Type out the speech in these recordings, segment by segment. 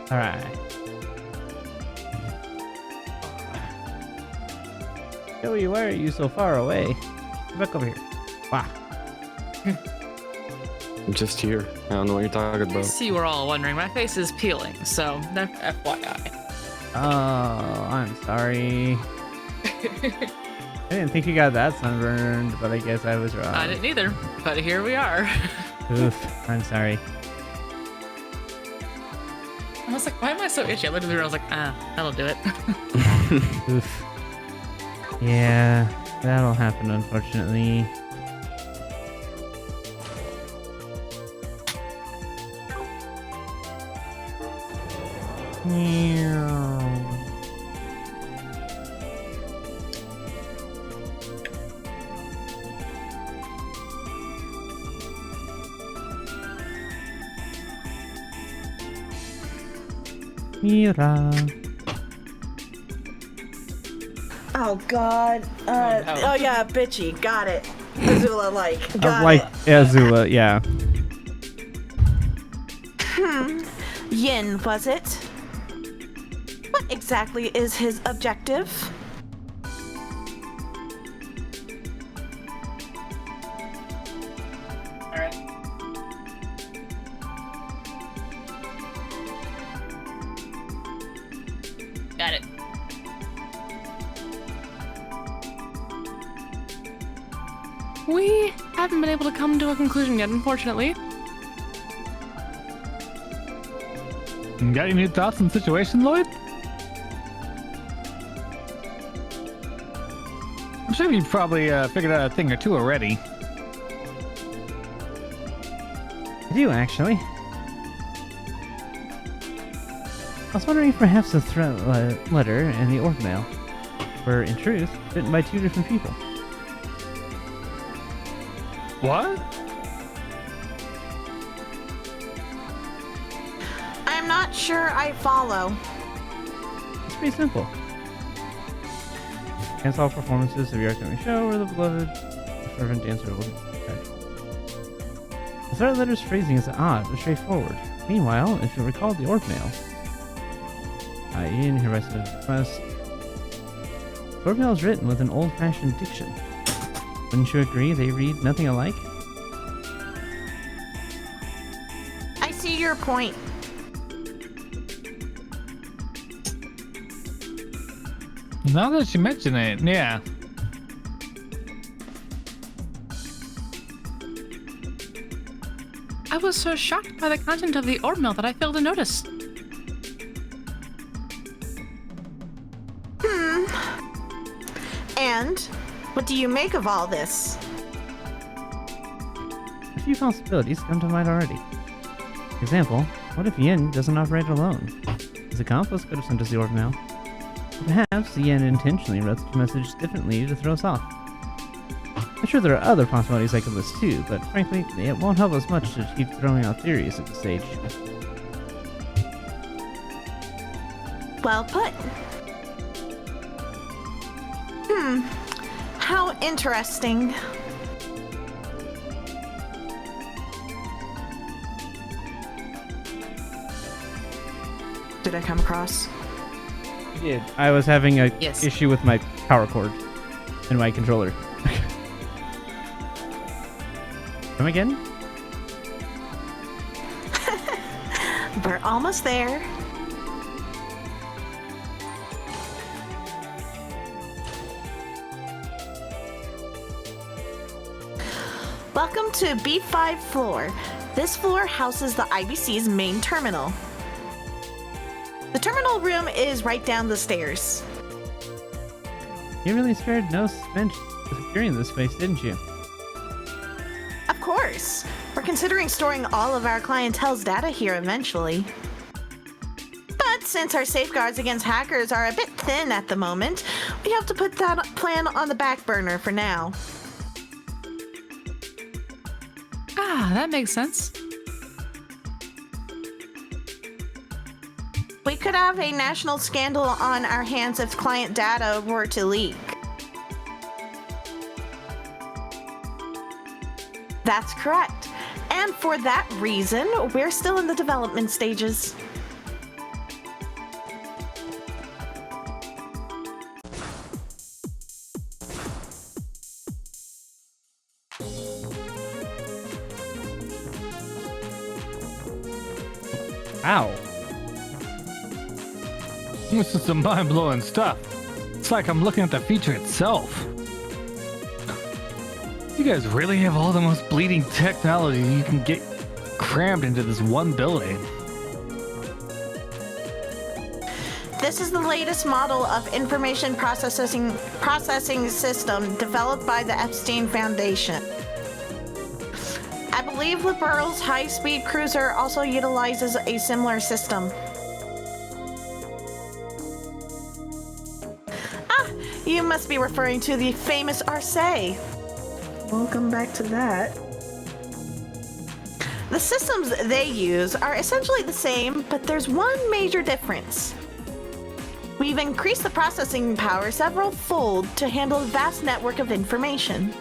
All right. Joey, why are you so far away? Get back over here. Wow. I'm just here. I don't know what you're talking I about. see we're all wondering. My face is peeling, so FYI. Oh, I'm sorry. I didn't think you got that sunburned, but I guess I was wrong. I didn't either, but here we are. Oof, I'm sorry. I was like, why am I so itchy? I looked at the mirror, I was like, that'll do it. Oof. Yeah, that'll happen, unfortunately. Mira. Oh God. no. Oh yeah, bitchy. Got it. Azula like. Got Like it. Azula, yeah. Yin, was it? What exactly is his objective? Alright. Got it. We haven't been able to come to a conclusion yet, unfortunately. Got any new thoughts on the situation, Lloyd? I'm sure you've probably figured out a thing or two already. I do, actually. I was wondering if perhaps the threat letter and the orb mail were, in truth, written by two different people. What? I'm not sure I follow. It's pretty simple. Cancel all performances of your upcoming show or the beloved fervent dancer will The threat letter's phrasing is odd but straightforward. Meanwhile, if you recall the orb mail, Ian hereby submits request. The orb mail is written with an old-fashioned diction. Wouldn't you agree they read nothing alike? I see your point. Now that you mention it, yeah. I was so shocked by the content of the orb mail that I failed to notice. And what do you make of all this? A few possibilities come to mind already. For example, what if Yin doesn't operate alone? His accomplice could have sent us the orb mail. Perhaps Yin intentionally wrote the message differently to throw us off. I'm sure there are other possibilities I could list too, but frankly, it won't help us much to keep throwing out theories at this stage. Well put. How interesting. Did I come across? You did. I was having a Yes. issue with my power cord and my controller. Come again? We're almost there. Welcome to B5 floor. This floor houses the IBC's main terminal. The terminal room is right down the stairs. You really spared no expense securing this space, didn't you? Of course. We're considering storing all of our clientele's data here eventually. But since our safeguards against hackers are a bit thin at the moment, we have to put that plan on the back burner for now. Ah, that makes sense. We could have a national scandal on our hands if client data were to leak. That's correct. And for that reason, we're still in the development stages. Wow. This is some mind-blowing stuff. It's like I'm looking at the future itself. You guys really have all the most bleeding technology you can get crammed into this one building. This is the latest model of information processing system developed by the Epstein Foundation. I believe the Burrell's high-speed cruiser also utilizes a similar system. Ah, you must be referring to the famous Arcee. Welcome back to that. The systems they use are essentially the same, but there's one major difference. We've increased the processing power several-fold to handle a vast network of information.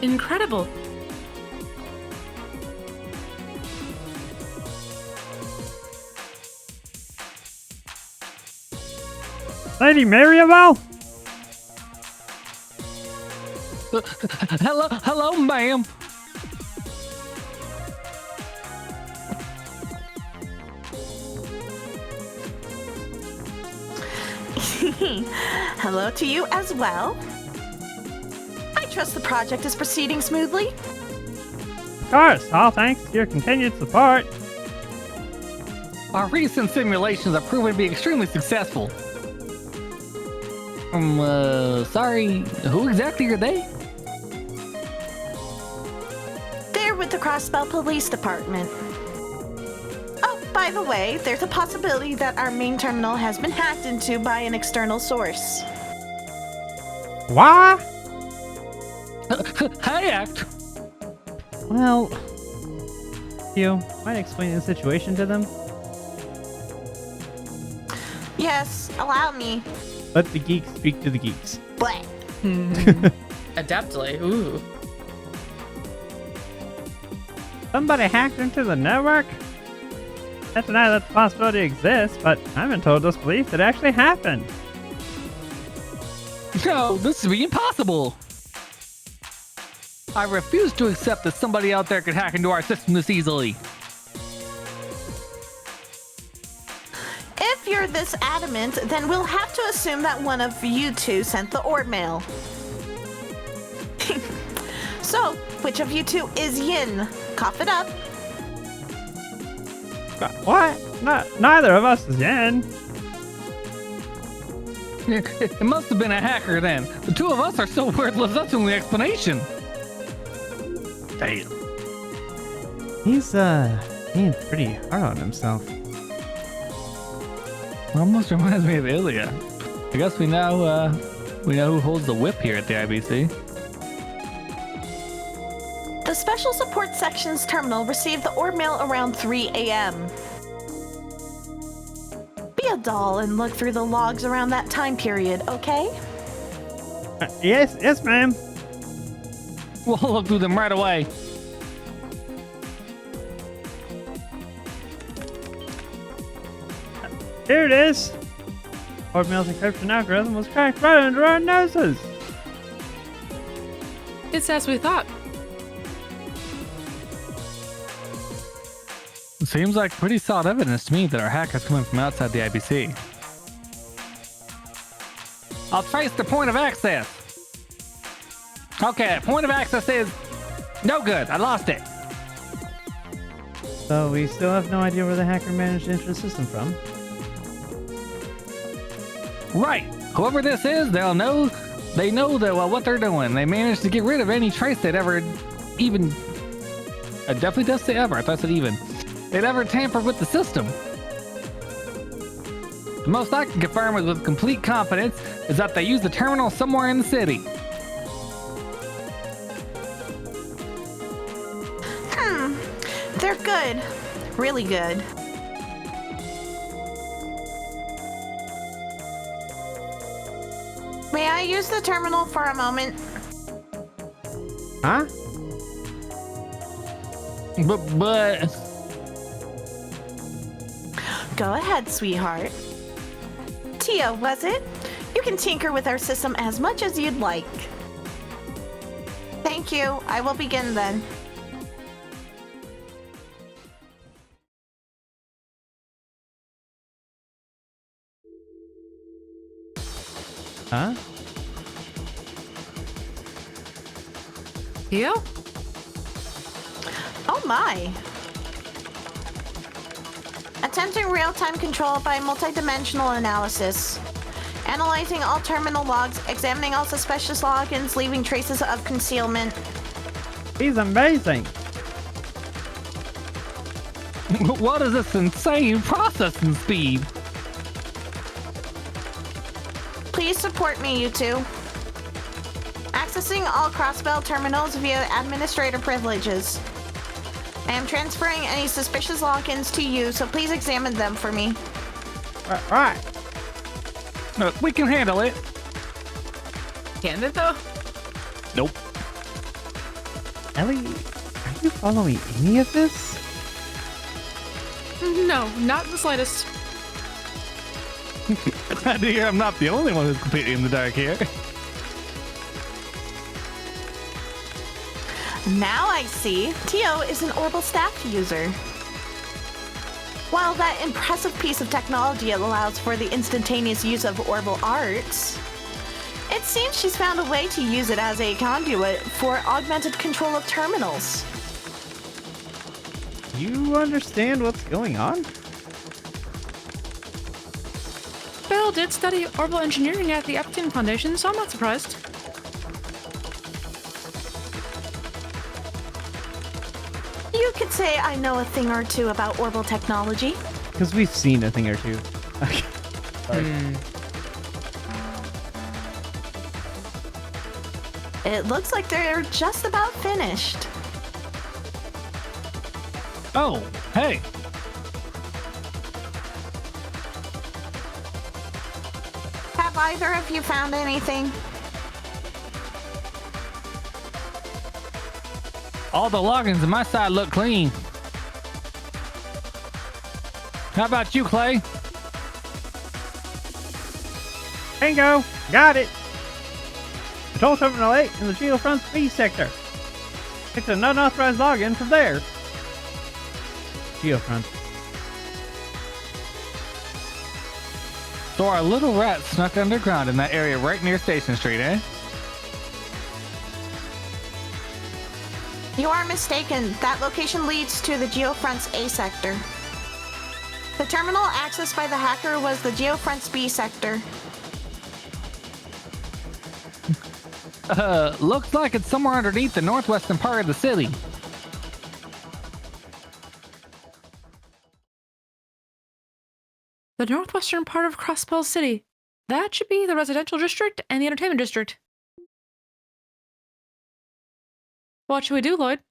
Incredible. Lady Maribel? Hello, ma'am. Hello to you as well. I trust the project is proceeding smoothly. Of course, all thanks to your continued support. Our recent simulations have proven to be extremely successful. Sorry, who exactly are they? They're with the Crossspell Police Department. Oh, by the way, there's a possibility that our main terminal has been hacked into by an external source. What? Hacked? Well, you might explain the situation to them. Yes, allow me. Let the geeks speak to the geeks. But Adaptly. Ooh. Somebody hacked into the network? Can't deny that the possibility exists, but I've been told disbelief that actually happened. No, this would be impossible. I refuse to accept that somebody out there could hack into our system this easily. if you're this adamant, then we'll have to assume that one of you two sent the orb mail. So, which of you two is Yin? Cough it up. What? Neither of us is Yin. It must have been a hacker then. The two of us are so worthless, that's the only explanation. Damn. He's, being pretty hard on himself. Almost reminds me of Ilya. I guess we know who holds the whip here at the IBC. The Special Support Section's terminal received the orb mail around 3 a.m. Be a doll and look through the logs around that time period, okay? Yes, ma'am. We'll look through them right away. Here it is. Orb mail's encryption algorithm was cracked right under our noses. It's as we thought. It seems like pretty solid evidence to me that our hacker's coming from outside the IBC. I'll trace the point of access. Okay, point of access is no good. I lost it. So we still have no idea where the hacker managed to enter the system from. Right. Whoever this is, they know that what they're doing. They managed to get rid of any trace they'd ever even. I definitely does say ever. I thought I said even. They'd ever tampered with the system. The most I can confirm with complete confidence is that they used the terminal somewhere in the city. They're good. Really good. May I use the terminal for a moment? Huh? But Go ahead, sweetheart. Tia, was it? You can tinker with our system as much as you'd like. Thank you. I will begin then. Huh? Theo? Oh my. Attempting real-time control by multidimensional analysis. Analyzing all terminal logs, examining all suspicious logins, leaving traces of concealment. He's amazing. What is this insane processing speed? Please support me, you two. Accessing all Crossbell terminals via administrator privileges. I am transferring any suspicious logins to you, so please examine them for me. Right. We can handle it. Can it though? Nope. Ellie, are you following any of this? No, not in the slightest. Glad to hear I'm not the only one who's completely in the dark here. Now I see. Tio is an Orbital staff user. While that impressive piece of technology allows for the instantaneous use of Orbital arts, it seems she's found a way to use it as a conduit for augmented control of terminals. You understand what's going on? Belle did study orbital engineering at the Epstein Foundation, so I'm not surprised. You could say I know a thing or two about Orbital technology. Because we've seen a thing or two. Okay. Sorry. It looks like they're just about finished. Oh, hey. Have either of you found anything? All the logins on my side look clean. How about you, Clay? Bingo! Got it! Control Terminal 8 in the Geofront B sector. Picked an unauthorized login from there. Geofront. So our little rat snuck underground in that area right near Station Street, eh? You are mistaken. That location leads to the Geofront's A sector. The terminal accessed by the hacker was the Geofront's B sector. Looks like it's somewhere underneath the northwestern part of the city. The northwestern part of Crosspell City. That should be the residential district and the entertainment district. What should we do, Lloyd?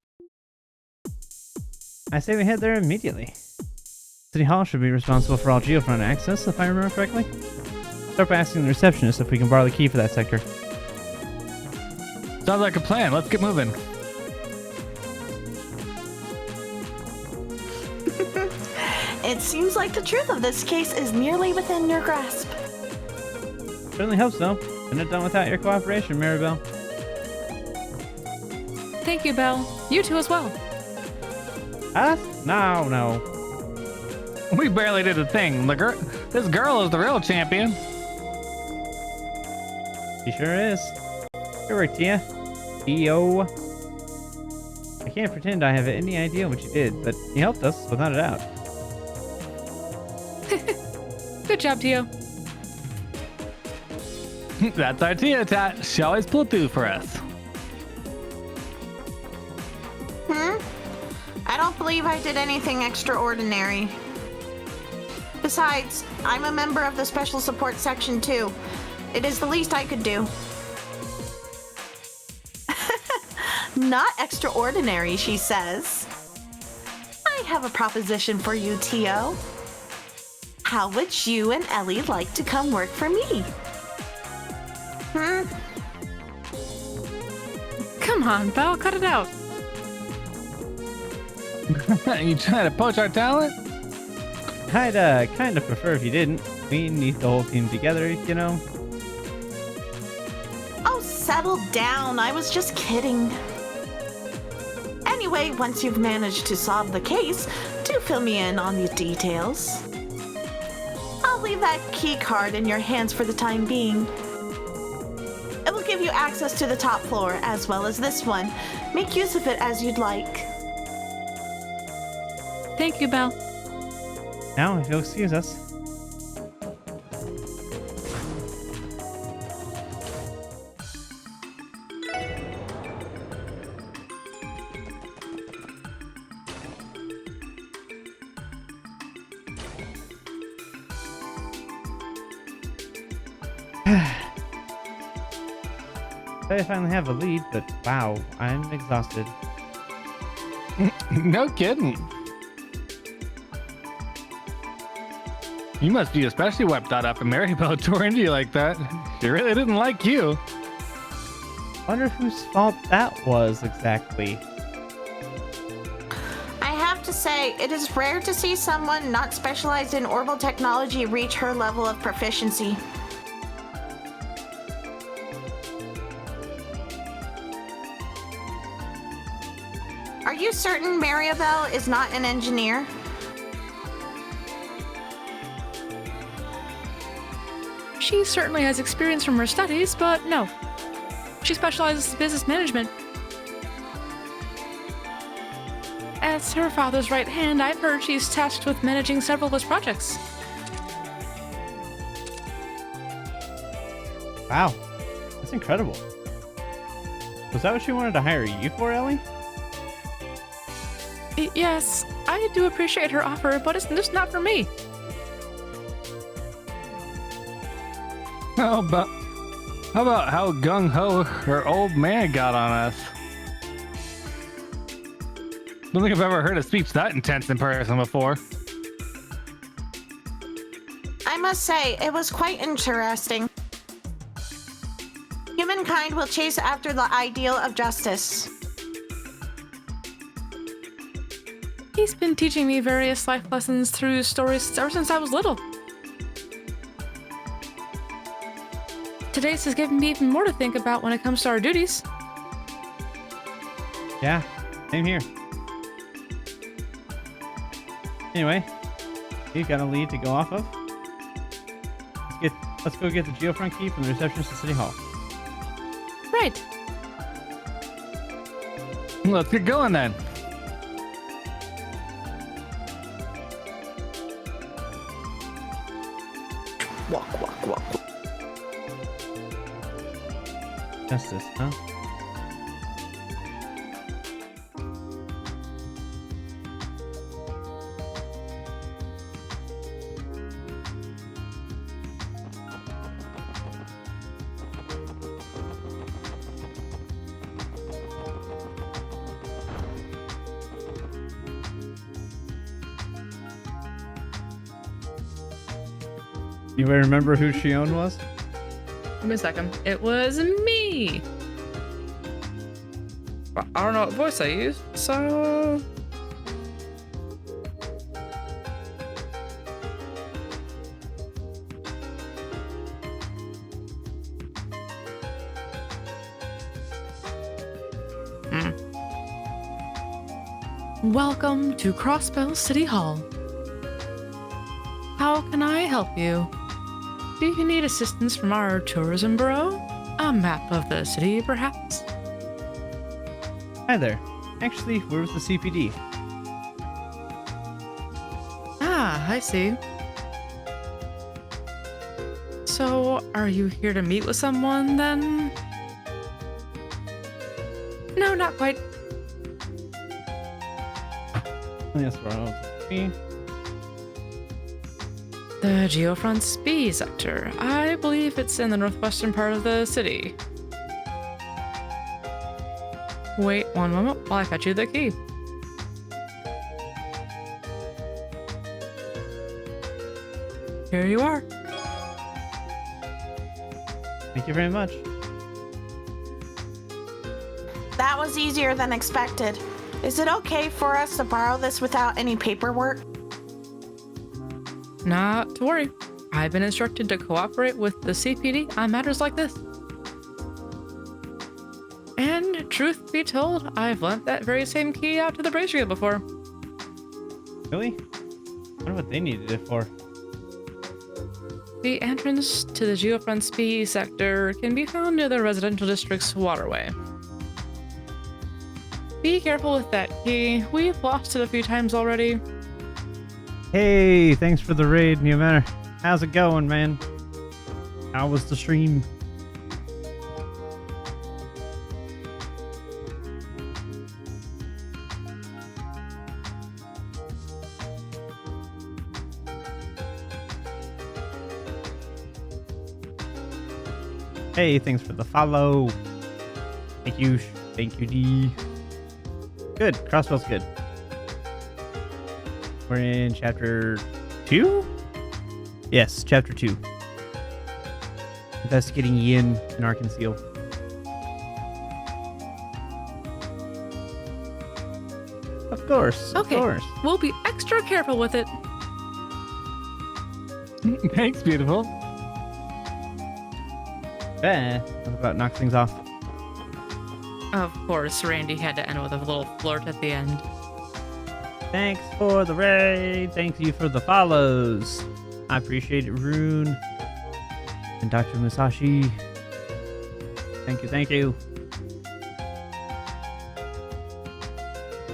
I say we head there immediately. City Hall should be responsible for all Geofront access, if I remember correctly. Start by asking the receptionist if we can borrow the key for that sector. Sounds like a plan. Let's get moving. It seems like the truth of this case is nearly within your grasp. Certainly hope so. Couldn't have done without your cooperation, Maribel. Thank you, Belle. You too as well. Us? No. We barely did a thing. This girl is the real champion. She sure is. Good work, Tia. Tio. I can't pretend I have any idea what you did, but you helped us, without a doubt. Good job, Tio. That's our Tia Tat. She always pulled through for us. I don't believe I did anything extraordinary. Besides, I'm a member of the Special Support Section too. It is the least I could do. Not extraordinary, she says. I have a proposition for you, Tio. How would you and Ellie like to come work for me? Come on, Belle, cut it out. You trying to poach our talent? I'd kind of prefer if you didn't. We need the whole team together, you know? Oh, settle down. I was just kidding. Anyway, once you've managed to solve the case, do fill me in on the details. I'll leave that key card in your hands for the time being. It will give you access to the top floor, as well as this one. Make use of it as you'd like. Thank you, Belle. Now, if you'll excuse us. I finally have a lead, but wow, I'm exhausted. No kidding. You must be especially wiped out after Maribel tore into you like that. She really didn't like you. Wonder whose fault that was exactly. I have to say, it is rare to see someone not specialized in orbital technology reach her level of proficiency. Are you certain Maribel is not an engineer? She certainly has experience from her studies, but no. She specializes in business management. As her father's right hand, I've heard she's tasked with managing several of his projects. Wow, that's incredible. Was that what she wanted to hire you for, Ellie? Yes, I do appreciate her offer, but it's just not for me. How about how gung-ho her old man got on us? Don't think I've ever heard a speech that intense in person before. I must say, it was quite interesting. Humankind will chase after the ideal of justice. He's been teaching me various life lessons through stories ever since I was little. Today's has given me even more to think about when it comes to our duties. Yeah, same here. Anyway, you've got a lead to go off of. Let's go get the geofront key from the receptionist at City Hall. Right. Let's get going then. Walk, walk, walk. Justice, huh? You remember who Shion was? Give me a second. It was me. Well, I don't know what voice I used, so... Welcome to Crossbell City Hall. How can I help you? Do you need assistance from our tourism bureau? A map of the city, perhaps? Hi there. Actually, we're with the CPD. Ah, I see. So, are you here to meet with someone, then? No, not quite. Yes, we're me. The Geofront B sector. I believe it's in the northwestern part of the city. Wait one moment while I fetch you the key. Here you are. Thank you very much. That was easier than expected. Is it okay for us to borrow this without any paperwork? Not to worry. I've been instructed to cooperate with the CPD on matters like this. And truth be told, I've lent that very same key out to the Brazier before. Really? I wonder what they needed it for. The entrance to the Geofront Speed sector can be found near the residential district's waterway. Be careful with that key. We've lost it a few times already. Hey, thanks for the raid, New Manor. How's it going, man? How was the stream? Hey, thanks for the follow. Thank you. Thank you, D. Good. Crossbell's good. We're in chapter 2? Yes, chapter 2. Investigating Yin in Arkansas. Of course. Okay. Of course. We'll be extra careful with it. Thanks, beautiful. What about knock things off? Of course, Randy had to end with a little flirt at the end. Thanks for the raid. Thank you for the follows. I appreciate it, Rune. And Dr. Musashi. Thank you, thank you.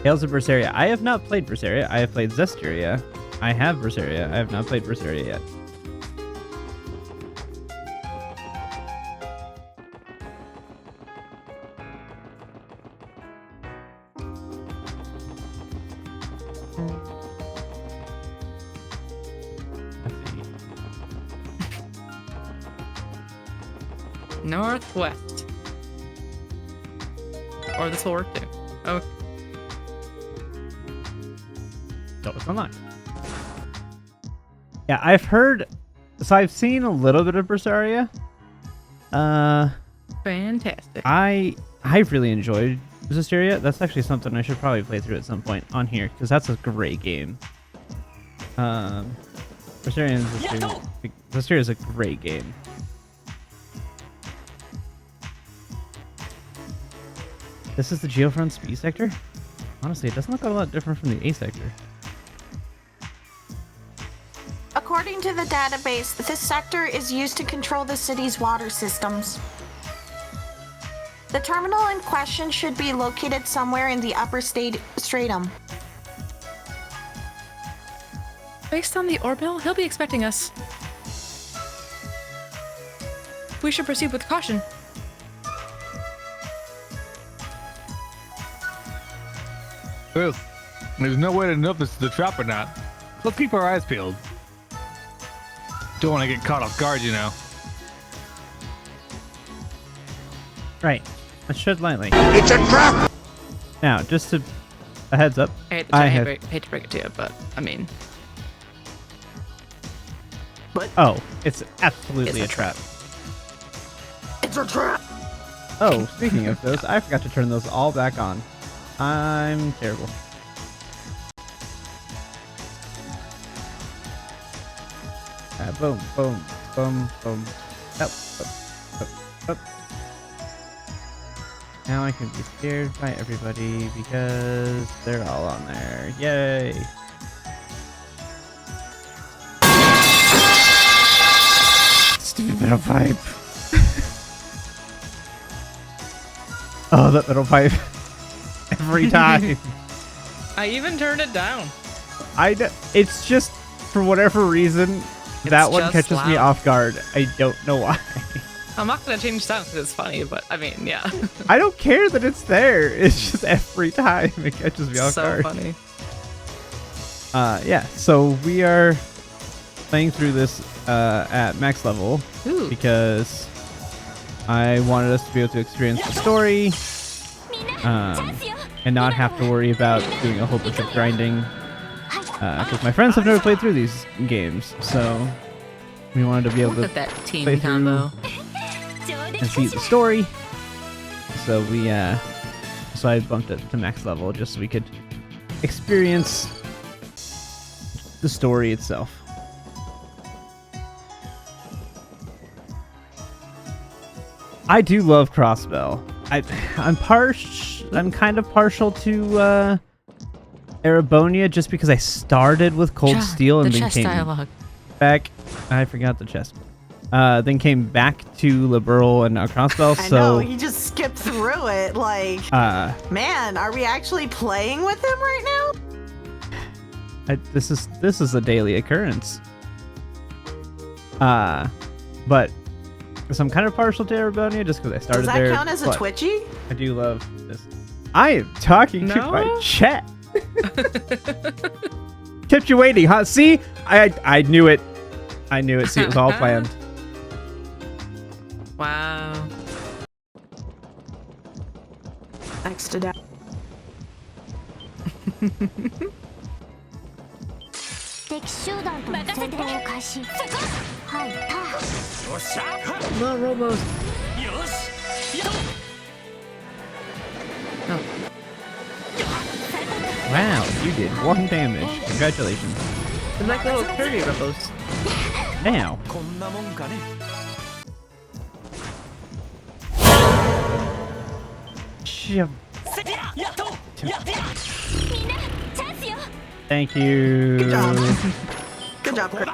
Tales of Berseria. I have not played Berseria. I have played Zestiria. I have Berseria. I have not played Berseria yet. Northwest. Or this will work too. Okay. So it's online. Yeah, I've heard. So I've seen a little bit of Berseria. Fantastic. I really enjoyed Zestiria. That's actually something I should probably play through at some point on here because that's a great game. Berseria and Zestiria is a great game. This is the Geofront's B sector? Honestly, it doesn't look a lot different from the A sector. According to the database, this sector is used to control the city's water systems. The terminal in question should be located somewhere in the upper stratum. Based on the orbital, he'll be expecting us. We should proceed with caution. Well, there's no way to know if this is the trap or not. Let's keep our eyes peeled. Don't want to get caught off guard, you know. Right. Let's tread lightly. It's a trap! Now, just a heads up. I hate to break it to you, but I mean... Oh, it's absolutely It's a trap. It's a trap! Oh, speaking of those, I forgot to turn those all back on. I'm terrible. Boom, boom, boom, boom. Up, up, up, up. Now I can be scared by everybody because they're all on there. Yay! Stupid metal pipe. Oh, that metal pipe. Every time. I even turned it down. It's just, for whatever reason, that one just catches me loud. off guard. I don't know why. I'm not gonna change sound because it's funny, but I mean, yeah. I don't care that it's there. It's just every time it catches me off So guard. funny. Yeah, so we are playing through this at max level Ooh. because I wanted us to be able to experience the story and not have to worry about doing a whole bunch of grinding because my friends have never played through these games, so we wanted to be able Look to at that team play through combo. and see the story. So we so I bumped it to max level just so we could experience the story itself. I do love Crossbell. I'm kind of partial to Erebonia just because I started with Cold Steel and the chess became dialogue. back. I forgot the chest. Then came back to Liberal and Crossbell. I So know, he just skipped through it. Like, man, are we actually playing with him right now? this is a daily occurrence. But so I'm kind of partial to Erebonia just because I started Does there. that count as a but Twitchy? I do love this. I am talking to No? my chat. Kept you waiting, huh? See, I knew it. I knew it. See, it was all planned. Wow. Next to that. 敵集団との戦闘を開始。はい、ターン。 No, Robos. Wow, you did 1 damage. Congratulations. They're like little curvy Robos. Now. Shove. Thank you. Good job. Good job, Chris.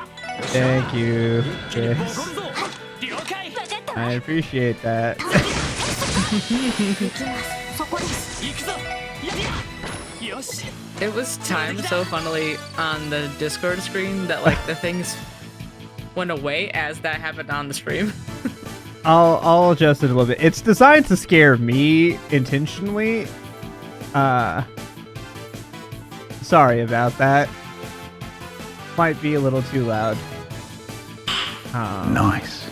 Thank you. Yes. I appreciate that. 行きます。そこです。 It was timed so funnily on the Discord screen that like the things went away as that happened on the stream. I'll adjust it a little bit. It's designed to scare me intentionally. Sorry about that. Might be a little too loud. Nice.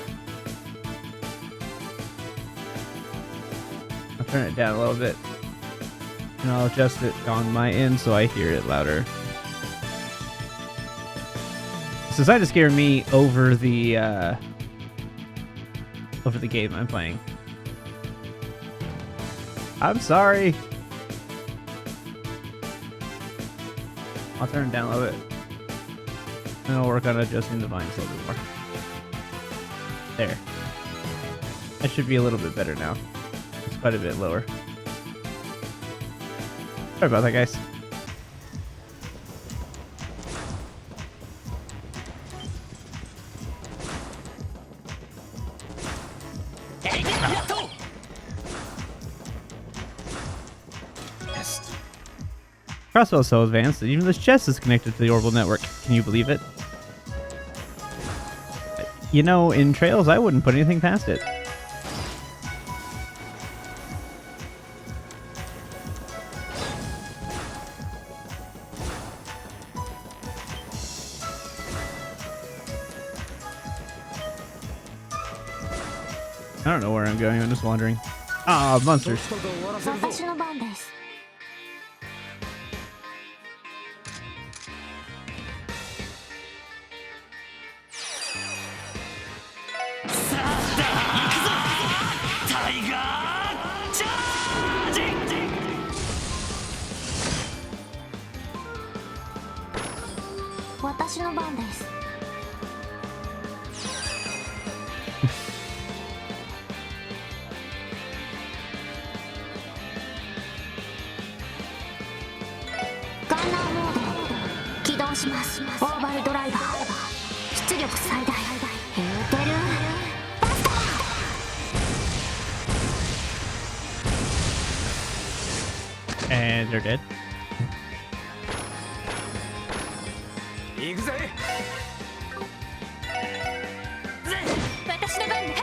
I'll turn it down a little bit. And I'll adjust it on my end so I hear it louder. It's designed to scare me over the game I'm playing. I'm sorry. I'll turn it down a little bit. And I'll work on adjusting the volume a little bit more. There. That should be a little bit better now. It's quite a bit lower. Sorry about that, guys. Crossbow is so advanced that even this chest is connected to the orbital network. Can you believe it? You know, in Trails, I wouldn't put anything past it. I don't know where I'm going. I'm just wandering. Ah, monsters. 私の番です。 私の番です。 ガンナーモード起動します。オーバルドライバー出力最大。エーテルバスター。 And they're dead. 行くぜ。私の番ね。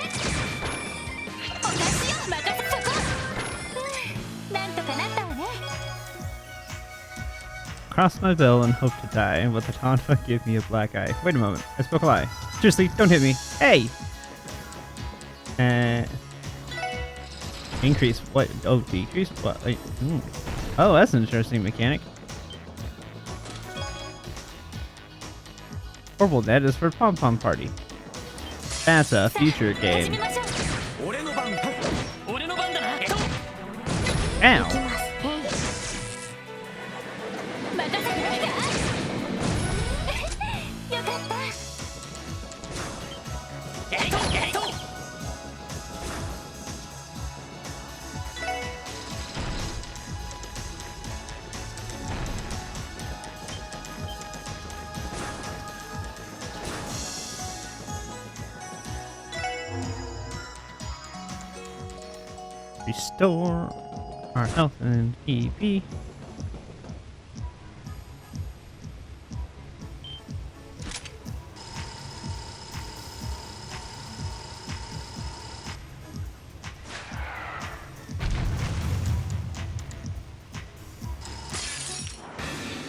お菓子よ任せそこ。なんとかなったわね。 Cross my bill and hope to die, but the taunt will give me a black eye. Wait a moment, I spoke a lie. Seriously, don't hit me. Hey! Increase what? Oh, decrease what? Like, oh, that's an interesting mechanic. Orbital net is for Pom Pom Party. That's a future 始 game. めましょう。 俺の番。俺の番だな。 行き Ow! ます。任せてくれ。よかった。 Ow. restore our health and EP.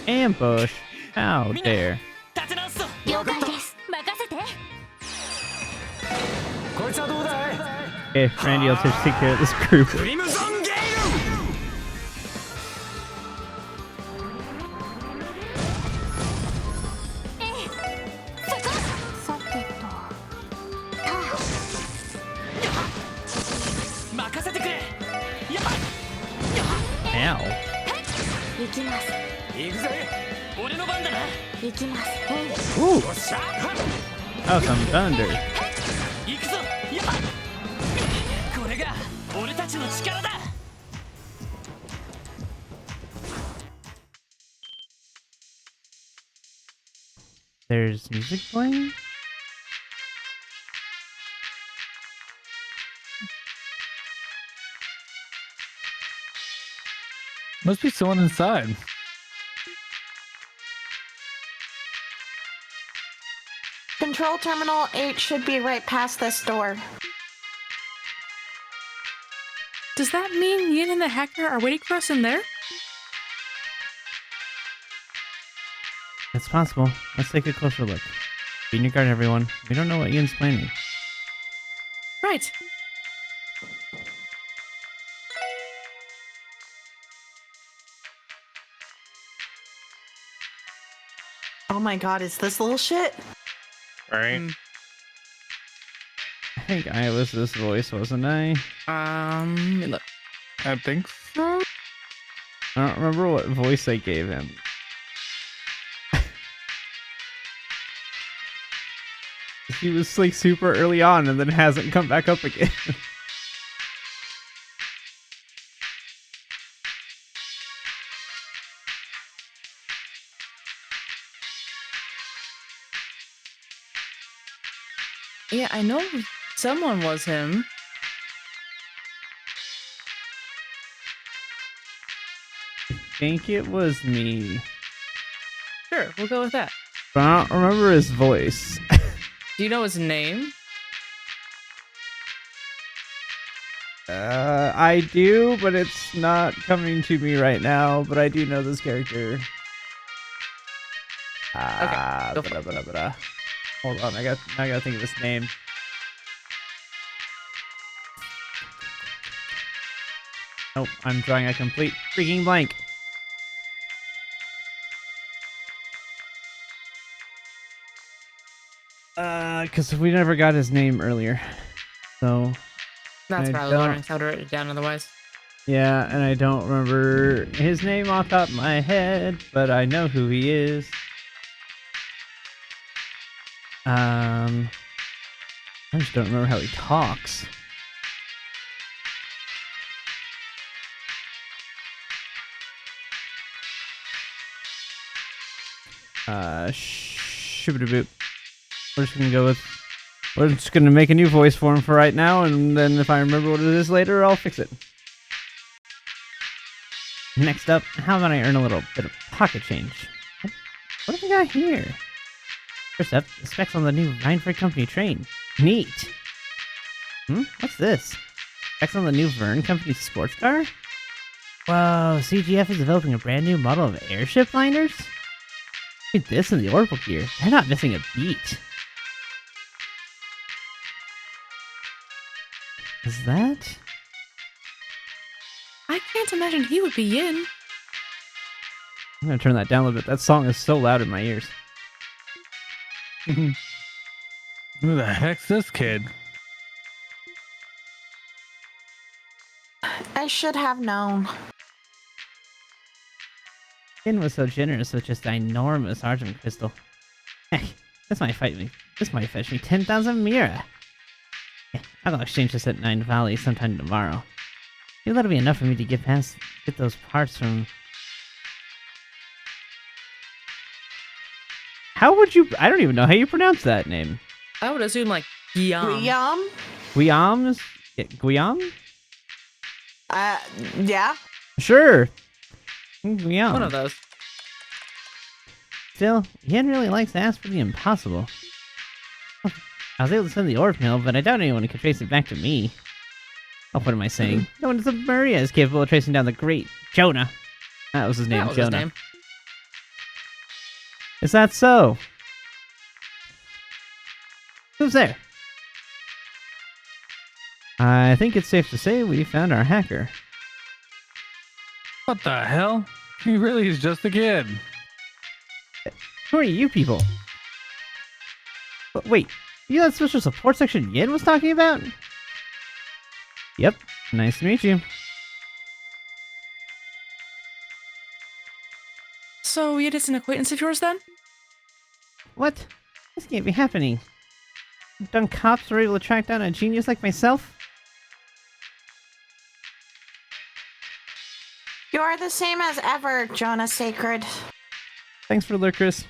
Ambush! How dare! 立て直すぞ了解です任せてこいつはどうだい Okay, Randy, I'll just take care of this group. クリムゾンゲーさてとル任せてくれやっ Ow. 行きます行くぜ俺の番だな行きます Ooh! よっしゃ Oh, some thunder. 行くぞやっこれが俺たちの力だ There's music playing? Must be someone inside. Control Terminal 8 should be right past this door. Does that mean Yin and the hacker are waiting for us in there? It's possible. Let's take a closer look. Be on your guard, everyone. We don't know what Ian's planning. Right. Oh my god, is this little shit? Right. I think I was this voice, wasn't I? Look. I think so. I don't remember what voice I gave him. He was like super early on and then hasn't come back up again. Yeah, I know someone was him. I think it was me. Sure, we'll go with that. But I don't remember his voice. Do you know his name? I do, but it's not coming to me right now. But I do know this character. Okay, go for it. Bada. Hold on, I gotta think of his name. Nope, I'm drawing a complete freaking blank. Because we never got his name earlier. So, That's I what I was don't- wondering. I would write it down otherwise. yeah, and I don't remember his name off the top of my head, but I know who he is. I just don't remember how he talks. Shoo-ba-doo-boop. We're just gonna make a new voice for him for right now, and then if I remember what it is later, I'll fix it. Next up, how about I earn a little bit of pocket change? What have we got here? First up, the specs on the new Rhineford Company train. Neat! What's this? Specs on the new Vern Company sports car? Whoa, CGF is developing a brand new model of airship liners? Look at this in the orbital gear. They're not missing a beat. Is that? I can't imagine he would be Yin. I'm gonna turn that down a little bit. That song is so loud in my ears. Who the heck's this kid? I should have known. Finn was so generous with just an enormous Argent crystal. Heck, this might fetch me 10,000 Mira. I'll go exchange this at Nine Valley sometime tomorrow. Maybe that'll be enough for me to get those parts from... How would you... I don't even know how you pronounce that name. I would assume like Guillaume. Guillaume? Guillaume? Yeah, Guillaume? Yeah? Sure. Yeah. One of those. Still, Yen really likes to ask for the impossible. I was able to send the orb mail, but I doubt anyone could trace it back to me. Oh, what am I saying? No one except Maria is capable of tracing down the great Jonah. That was his name, That was Jonah. his name. Is that so? Who's there? I think it's safe to say we found our hacker. What the hell? He really is just a kid. Who are you people? Wait, you that special support section Yin was talking about? Yep, nice to meet you. So it is an acquaintance of yours then? What? This can't be happening. Dumb cops were able to track down a genius like myself? You're the same as ever, Jonah Sacred. Thanks for Lurkers.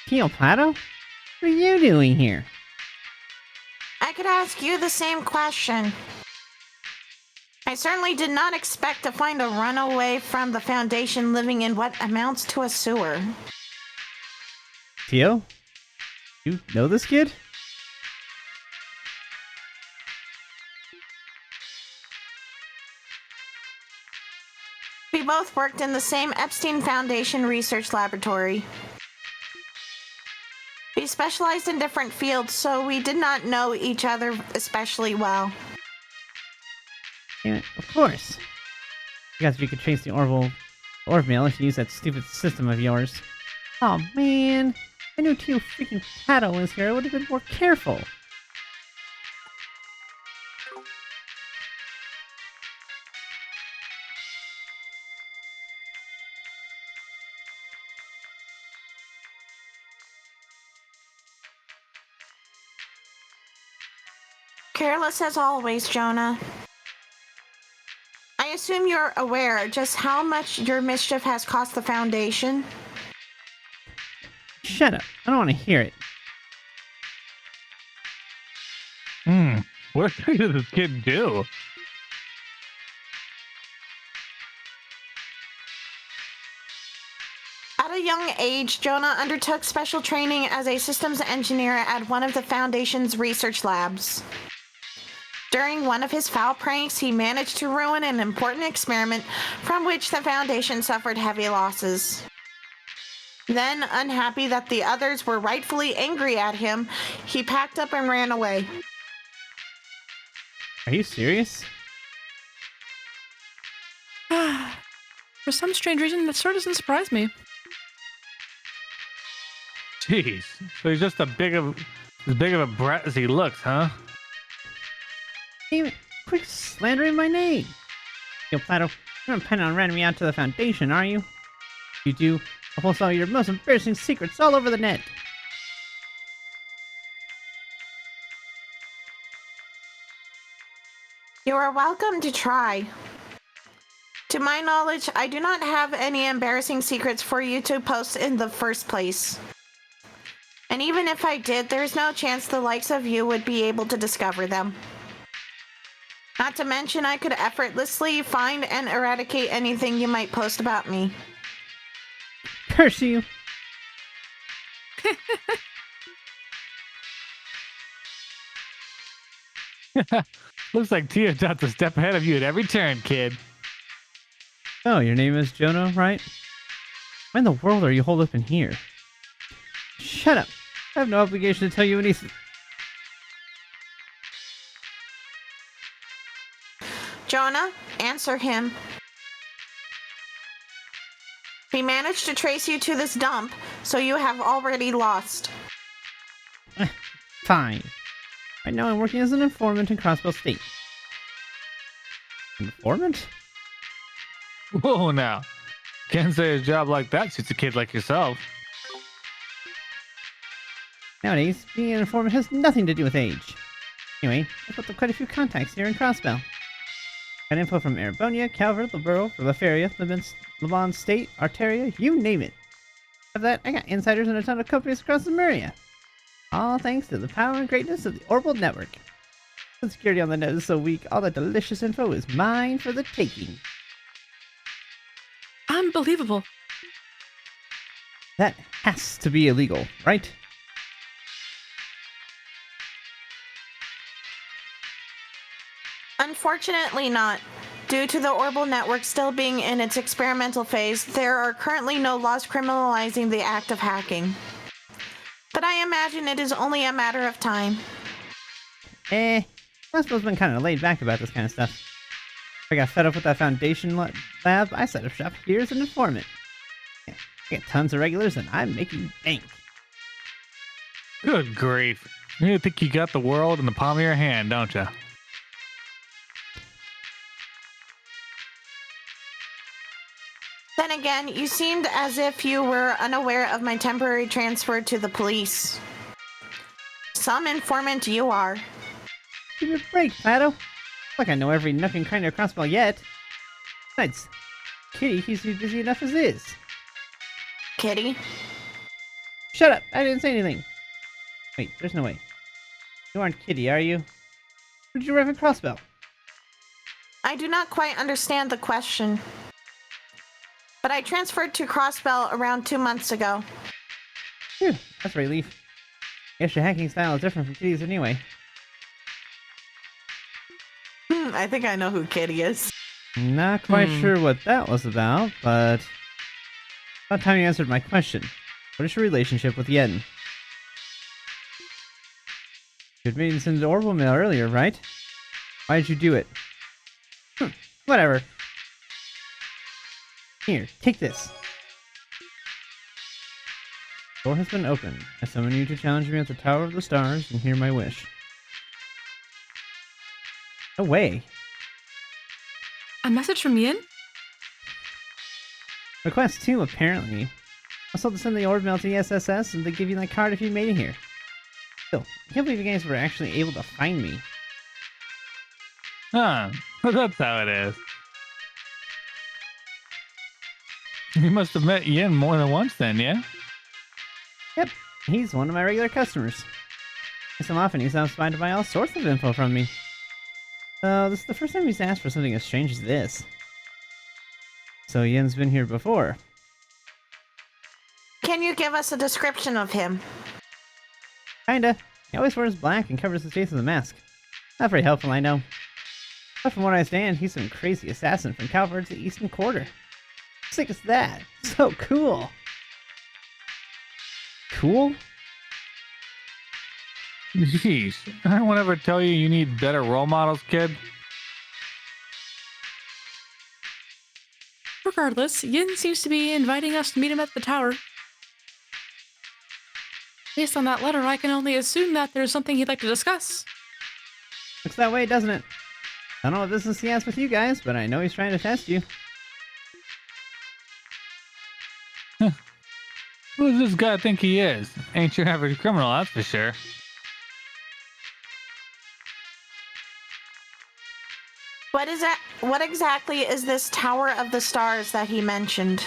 Teal Plato? What are you doing here? I could ask you the same question. I certainly did not expect to find a runaway from the Foundation living in what amounts to a sewer. Tio? You know this kid? We both worked in the same Epstein Foundation research laboratory. We specialized in different fields, so we did not know each other especially well. Yeah, of course. You guys, if you could trace the orb mail if you use that stupid system of yours. Oh man, I knew Tio freaking Plato was here. I would have been more careful. Careless as always, Jonah. I assume you're aware just how much your mischief has cost the Foundation. Shut up. I don't want to hear it. What did this kid do? At a young age, Jonah undertook special training as a systems engineer at one of the Foundation's research labs. During one of his foul pranks, he managed to ruin an important experiment from which the Foundation suffered heavy losses. Then, unhappy that the others were rightfully angry at him, he packed up and ran away. Are you serious? For some strange reason, that sure doesn't surprise me. Jeez. So he's just as big of a brat as he looks, huh? Damn it. Quit slandering my name. Yo, Plato, you're not planning on running me out to the Foundation, are you? If you do, I'll post all your most embarrassing secrets all over the net. You are welcome to try. To my knowledge, I do not have any embarrassing secrets for you to post in the first place. And even if I did, there's no chance the likes of you would be able to discover them. Not to mention, I could effortlessly find and eradicate anything you might post about me. Curse you. Looks like Tia Dot's a step ahead of you at every turn, kid. Oh, your name is Jonah, right? Why in the world are you holed up in here? Shut up. I have no obligation to tell you anything. Jonah, answer him. We managed to trace you to this dump, so you have already lost. Fine. Right now I'm working as an informant in Crossbell State. Informant? Whoa, now. Can't say a job like that suits a kid like yourself. Nowadays, being an informant has nothing to do with age. Anyway, I've built up quite a few contacts here in Crossbell. Got info from Erebonia, Calvert, Libero, Lefaria, Lebanon State, Arteria, you name it. Of that, I got insiders in a ton of companies across the Maria. All thanks to the power and greatness of the Orbital Network. The security on the net is so weak, all that delicious info is mine for the taking. Unbelievable. That has to be illegal, right? Unfortunately not. Due to the Orbital Network still being in its experimental phase, there are currently no laws criminalizing the act of hacking. But I imagine it is only a matter of time. Crossbow's been kind of laid back about this kind of stuff. I got fed up with that Foundation lab, I set up shop here as an informant. I get tons of regulars and I'm making bank. Good grief. You think you got the world in the palm of your hand, don't you? Then again, you seemed as if you were unaware of my temporary transfer to the police. Some informant you are. Give me a break, Pato. Like I know every nook and cranny of Crossbow yet. Besides, Kitty keeps me busy enough as is. Kitty? Shut up! I didn't say anything. Wait, there's no way. You aren't Kitty, are you? Who did you rev a Crossbow? I do not quite understand the question. But I transferred to Crossbell around 2 months ago. Phew, that's a relief. Guess your hacking style is different from Kitty's anyway. I think I know who Kitty is. Not quite sure what that was about, but... About time you answered my question. What is your relationship with Yen? You had made this into Orbital Mail earlier, right? Why did you do it? Whatever. Here, take this. Door has been opened. I summon you to challenge me at the Tower of the Stars and hear my wish. No way. A message from Yin? Request 2, apparently. I was told to send the orb mail to the SSS and they give you that card if you made it here. Still, I can't believe you guys were actually able to find me. Huh. That's how it is. You must have met Yin more than once then, yeah? Yep, he's one of my regular customers. So often he stops by to buy all sorts of info from me. This is the first time he's asked for something as strange as this. So Yin's been here before. Can you give us a description of him? Kinda. He always wears black and covers his face with a mask. Not very helpful, I know. But from what I understand, he's some crazy assassin from Calvard's the Eastern Quarter. How sick is that? So cool! Cool? Jeez, I won't ever tell you need better role models, kid. Regardless, Yin seems to be inviting us to meet him at the tower. Based on that letter, I can only assume that there's something he'd like to discuss. Looks that way, doesn't it? I don't know what business he has with you guys, but I know he's trying to test you. Who does this guy think he is? Ain't your average criminal, that's for sure. What is that? What exactly is this Tower of the Stars that he mentioned?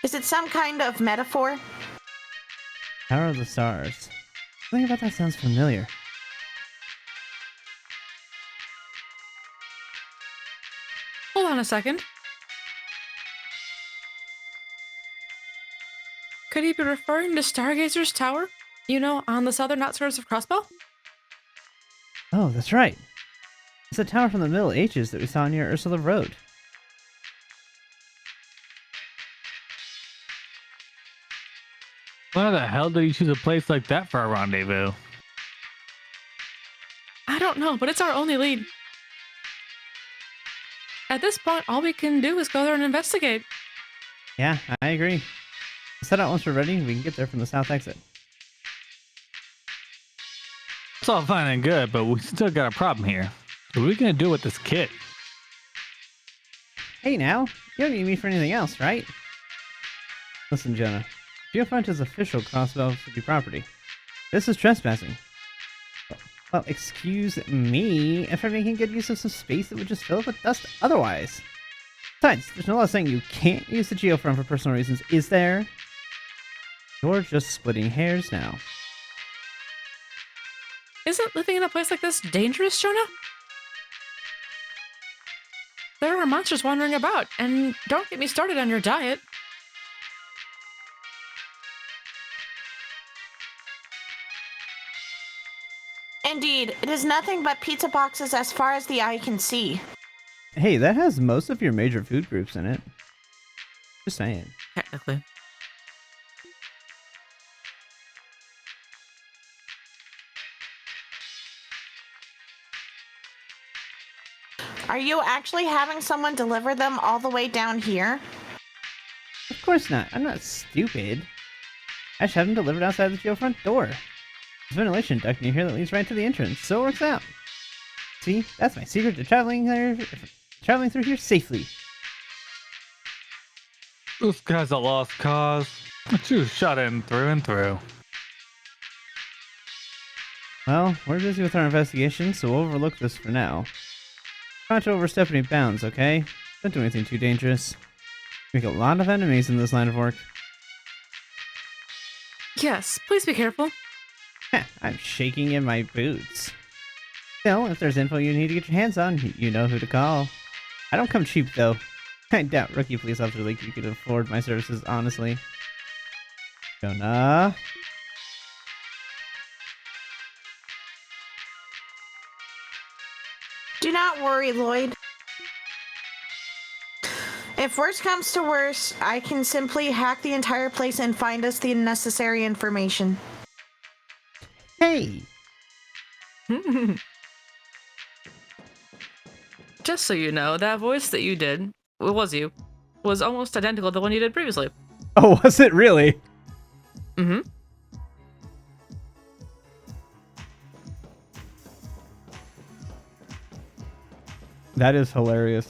Is it some kind of metaphor? Tower of the Stars. Something about that sounds familiar. Hold on a second. Could he be referring to Stargazer's Tower? You know, on the southern outskirts of Crossbow? Oh, that's right. It's the tower from the Middle Ages that we saw near Ursula Road. Why the hell did he choose a place like that for a rendezvous? I don't know, but it's our only lead. At this point, all we can do is go there and investigate. Yeah, I agree. Let's head out once we're ready and we can get there from the south exit. It's all fine and good, but we still got a problem here. What are we gonna do with this kid? Hey now, you don't need me for anything else, right? Listen, Jonah. Geofront is official Crossbow City property. This is trespassing. Well, excuse me if I'm making good use of some space that would just fill up with dust otherwise. Besides, there's no law saying you can't use the Geofront for personal reasons, is there? You're just splitting hairs now. Isn't living in a place like this dangerous, Jonah? There are monsters wandering about, and don't get me started on your diet. Indeed, it is nothing but pizza boxes as far as the eye can see. Hey, that has most of your major food groups in it. Just saying. Technically. Are you actually having someone deliver them all the way down here? Of course not. I'm not stupid. I just have them delivered outside the jail front door. There's a ventilation duct near here that leads right to the entrance, so it works out. See, that's my secret to traveling through here safely. This guy's a lost cause. But you shot him through and through. Well, we're busy with our investigation, so we'll overlook this for now. Try not to overstep any bounds, okay? Don't do anything too dangerous. Make a lot of enemies in this line of work. Yes, please be careful. Heh, I'm shaking in my boots. Still, if there's info you need to get your hands on, you know who to call. I don't come cheap, though. I doubt rookie police officer like you could afford my services, honestly. Jonah? Do not worry, Lloyd. If worst comes to worst, I can simply hack the entire place and find us the necessary information. Hey! Just so you know, that voice that you did, was almost identical to the one you did previously. Oh, was it really? Mm-hmm. That is hilarious.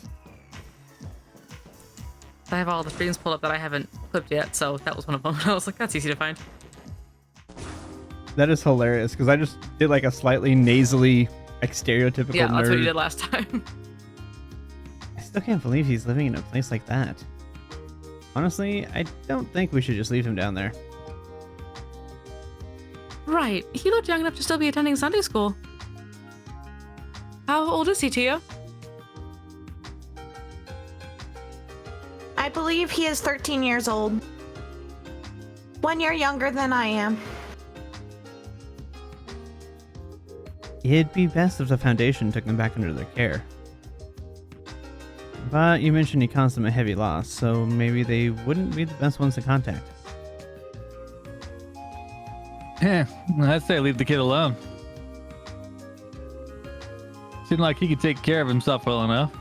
I have all the screens pulled up that I haven't clipped yet, so that was one of them. I was like, that's easy to find. That is hilarious, because I just did like a slightly nasally, like stereotypical Yeah, nerd. that's what you did last time. I still can't believe he's living in a place like that. Honestly, I don't think we should just leave him down there. Right, he looked young enough to still be attending Sunday school. How old is he, Tia? I believe he is 13 years old. 1 year younger than I am. It'd be best if the Foundation took them back under their care. But you mentioned he caused them a heavy loss, so maybe they wouldn't be the best ones to contact. Yeah, I'd say leave the kid alone. Seemed like he could take care of himself well enough.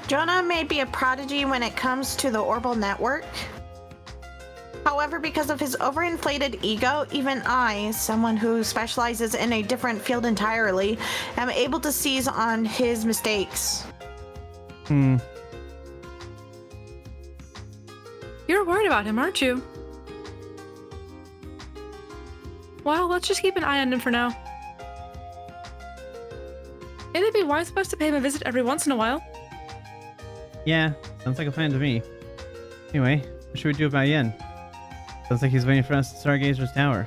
Jonah may be a prodigy when it comes to the Orbital Network. However, because of his overinflated ego, even I, someone who specializes in a different field entirely, am able to seize on his mistakes. Hmm. You're worried about him, aren't you? Well, let's just keep an eye on him for now. It'd be wise for us to pay him a visit every once in a while. Yeah, sounds like a plan to me. Anyway, what should we do about Yen? Sounds like he's waiting for us at Stargazer's Tower.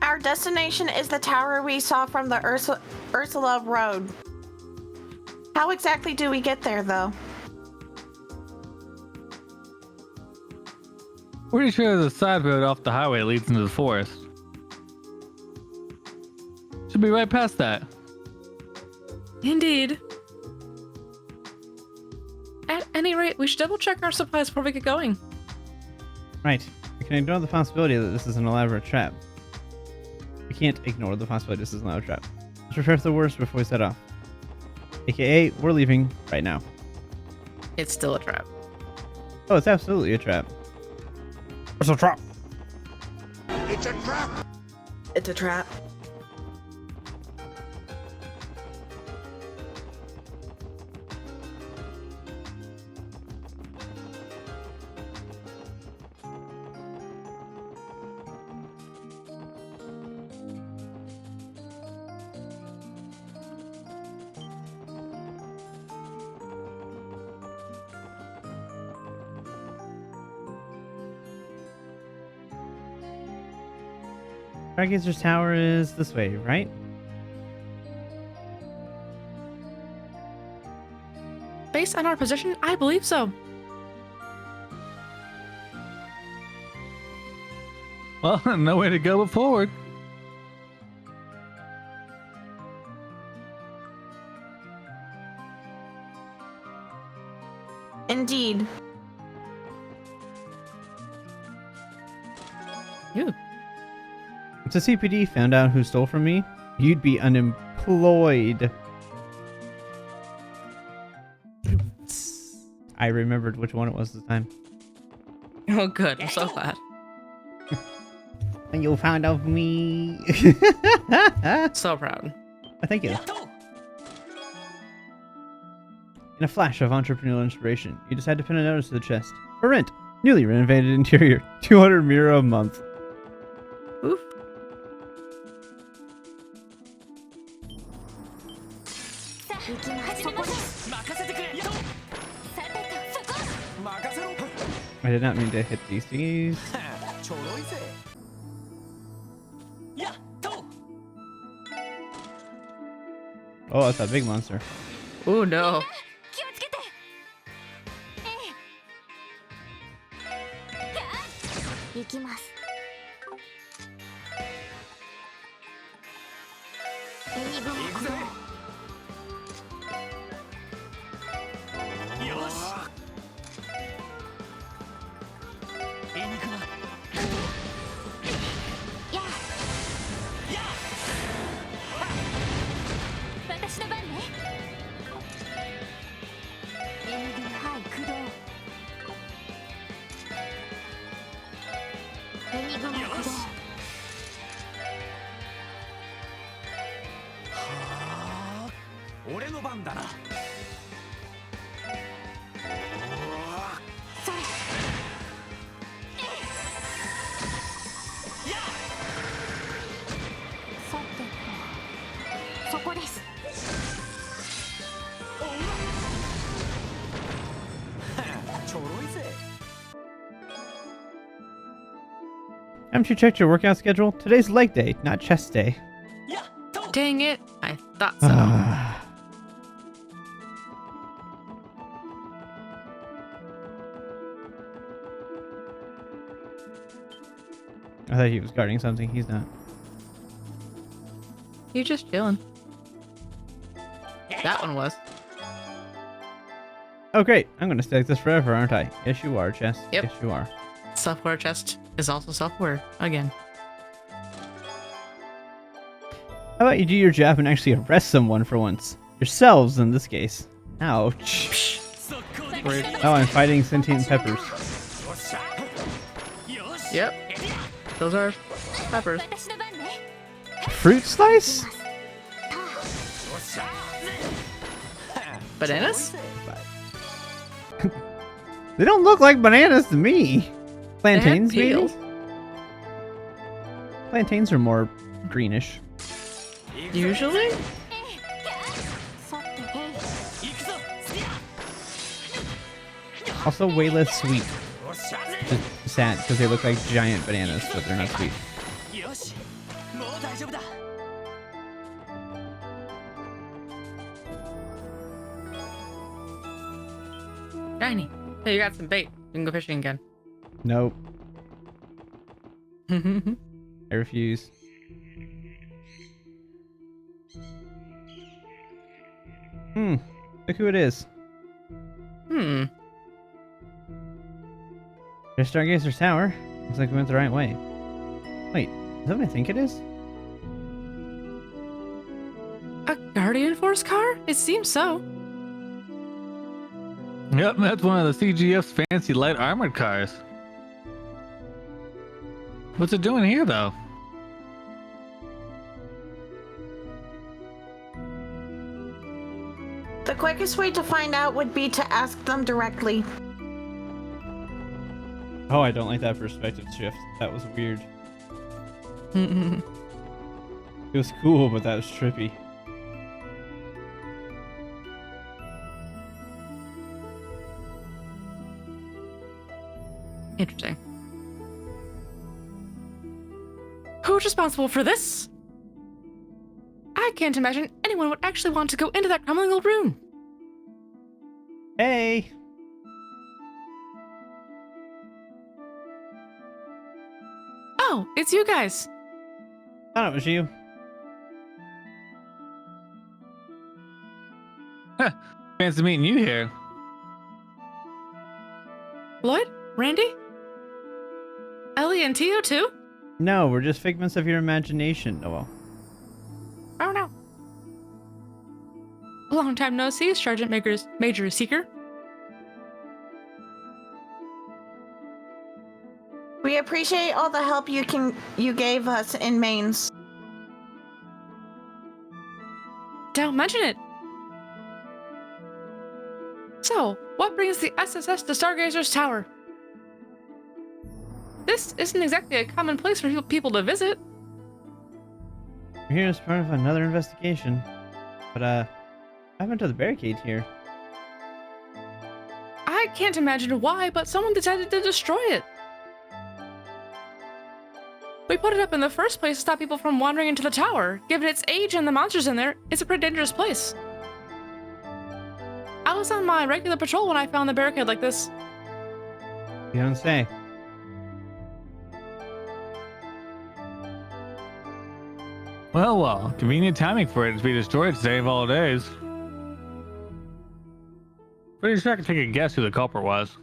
Our destination is the tower we saw from the Ursula Road. How exactly do we get there, though? Pretty sure the side road off the highway leads into the forest. Should be right past that. Indeed. At any rate, we should double check our supplies before we get going. Right. We can ignore the possibility that this is an elaborate trap. We can't ignore the possibility this is an elaborate trap. Let's prepare for the worst before we set off. AKA, we're leaving right now. It's still a trap. Oh, it's absolutely a trap. It's a trap! It's a trap. Stargazer's Tower is this way, right? Based on our position, I believe so. Well, no way to go but forward. Indeed. Ew. If the CPD found out who stole from me, you'd be unemployed. I remembered which one it was this time. Oh, good. I'm so glad. And you found out me. So proud. Thank you. In a flash of entrepreneurial inspiration, you decide to pin a notice to the chest. For rent. Newly renovated interior. 200 mira a month. Oof. さあ行きますそこです任せてくれさてとそこ任せろ I did not mean to hit these thingies. ちょろいぜやっと Oh, that's a big monster. Oh, no. 気をつけて行きますエニグマ行くぜよしエニグマやや私の番ねエニグマはい駆動エニグマ駆動はあ俺の番だなそれさてとそこです ちょろいぜ Haven't you checked your workout schedule? Today's leg day, not chest day. やっと Dang it. I thought so. I thought he was guarding something. He's not. You're just chilling. That one was. Oh, great. I'm going to stay like this forever, aren't I? Yes, you are, Chess. Yep. Yes, you are. Self-aware chest is also self-aware. Again. How about you do your job and actually arrest someone for once? Yourselves, in this case. Ouch. Rude. Oh, I'm fighting sentient peppers. よっしゃよし Yep. Those are peppers. 私の番ね Fruit slice? よっしゃ Bananas? They don't look like bananas to me. They have Plantains, maybe? peels. Plantains are more greenish. Usually? さて行くぞ Also way less sweet. よっしゃ Just sad because they look like giant bananas, but they're not sweet. よしもう大丈夫だ Shiny. Hey, you got some bait. You can go fishing again. Nope. I refuse. Look who it is. Hmm. There's Stargazer's Tower. Looks like we went the right way. Wait, is that what I think it is? A Guardian Force car? It seems so. Yep, that's one of the CGF's fancy light armored cars. What's it doing here, though? The quickest way to find out would be to ask them directly. Oh, I don't like that perspective shift. That was weird. It was cool, but that was trippy. Interesting. Who's responsible for this? I can't imagine anyone would actually want to go into that crumbling old ruin. Hey! Oh, it's you guys. Thought it was you. Fancy meeting you here. Lloyd? Randy? Ellie and Tio too? No, we're just figments of your imagination, Noel. Oh no. Long time no see, Sergeant Major Seeker. We appreciate all the help you gave us in Mainz. Don't mention it. So, what brings the SSS to Stargazer's Tower? This isn't exactly a common place for people to visit. We're here as part of another investigation. But, what happened to the barricade here? I can't imagine why, but someone decided to destroy it. We put it up in the first place to stop people from wandering into the tower. Given its age and the monsters in there, it's a pretty dangerous place. I was on my regular patrol when I found the barricade like this. You don't say. Well, convenient timing for it to be destroyed to save all days. Pretty sure I can take a guess who the culprit was.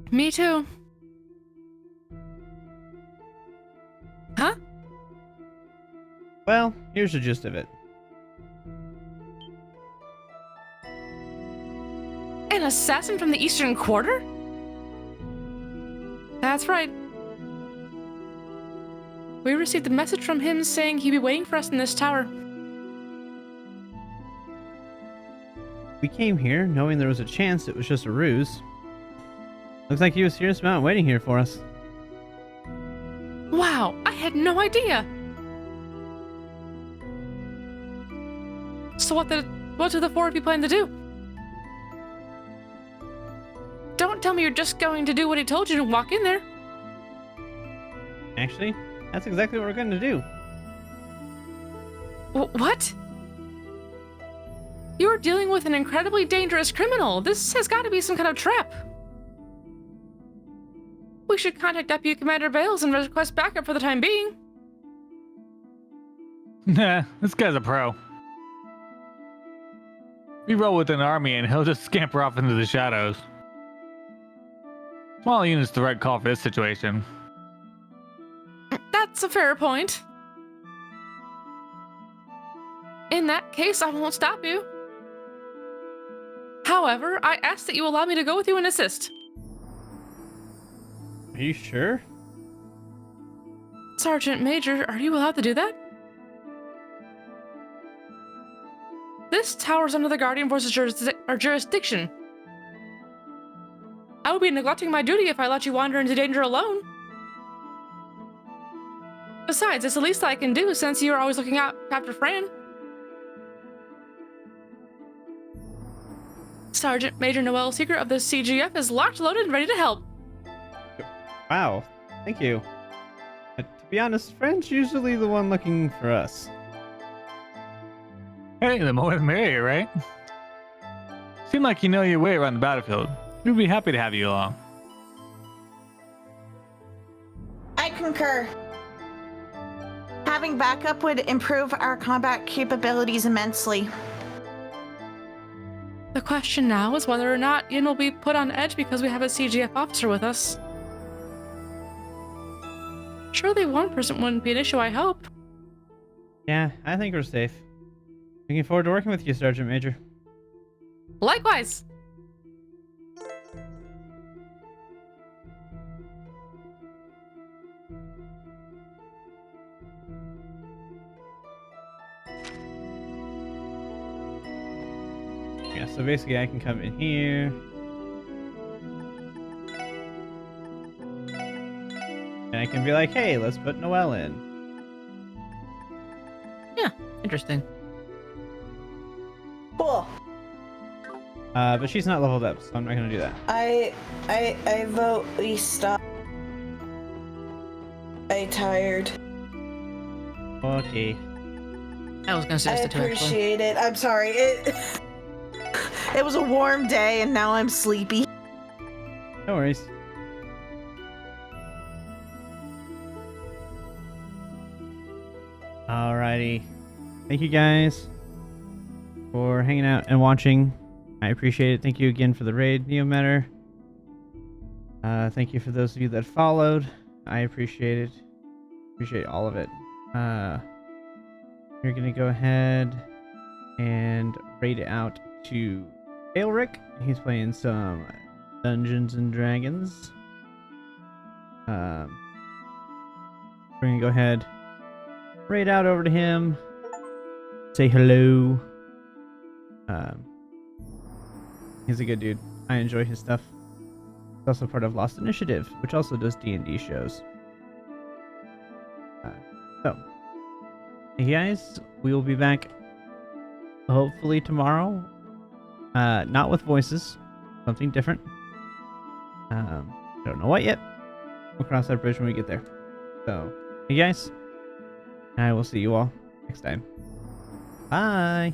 Me too. Huh? Well, here's the gist of it. An assassin from the Eastern Quarter? That's right. We received a message from him saying he'd be waiting for us in this tower. We came here knowing there was a chance it was just a ruse. Looks like he was serious about waiting here for us. Wow, I had no idea. So what do the four of you plan to do? Don't tell me you're just going to do what he told you and walk in there. Actually, that's exactly what we're going to do. What? You're dealing with an incredibly dangerous criminal. This has got to be some kind of trap. We should contact Deputy Commander Bales and request backup for the time being. Nah, this guy's a pro. We roll with an army and he'll just scamper off into the shadows. Small unit's the right call for this situation. That's a fair point. In that case, I won't stop you. However, I ask that you allow me to go with you and assist. Are you sure? Sergeant Major, are you allowed to do that? This tower's under the Guardian Force's jurisdiction. I would be neglecting my duty if I let you wander into danger alone. Besides, it's the least I can do since you're always looking out after Fran. Sergeant Major Noel Seeker of the CGF is locked, loaded, and ready to help. Wow, thank you. To be honest, Fran's usually the one looking for us. Hey, the more the merrier, right? Seem like you know your way around the battlefield. We'd be happy to have you along. I concur. Having backup would improve our combat capabilities immensely. The question now is whether or not Yin will be put on edge because we have a CGF officer with us. Surely one person wouldn't be an issue, I hope. Yeah, I think we're safe. Looking forward to working with you, Sergeant Major. Likewise! Yeah, so basically I can come in here. And I can be like, hey, let's put Noelle in. Yeah, interesting. Cool. But she's not leveled up, so I'm not gonna do that. I vote we stop. tired. Okay. I was gonna I suggest it too, actually. appreciate it. I'm sorry. It was a warm day and now I'm sleepy. No worries. Alrighty. Thank you guys for hanging out and watching. I appreciate it. Thank you again for the raid, Neometer. Thank you for those of you that followed. I appreciate it. Appreciate all of it. We're gonna go ahead and raid it out to Aelric. He's playing some Dungeons and Dragons. We're gonna go ahead, raid out over to him, say hello. He's a good dude. I enjoy his stuff. He's also part of Lost Initiative, which also does D&D shows. So, hey guys, we will be back hopefully tomorrow. Not with voices, something different. Don't know what yet. We'll cross that bridge when we get there. So, hey guys, I will see you all next time. Bye.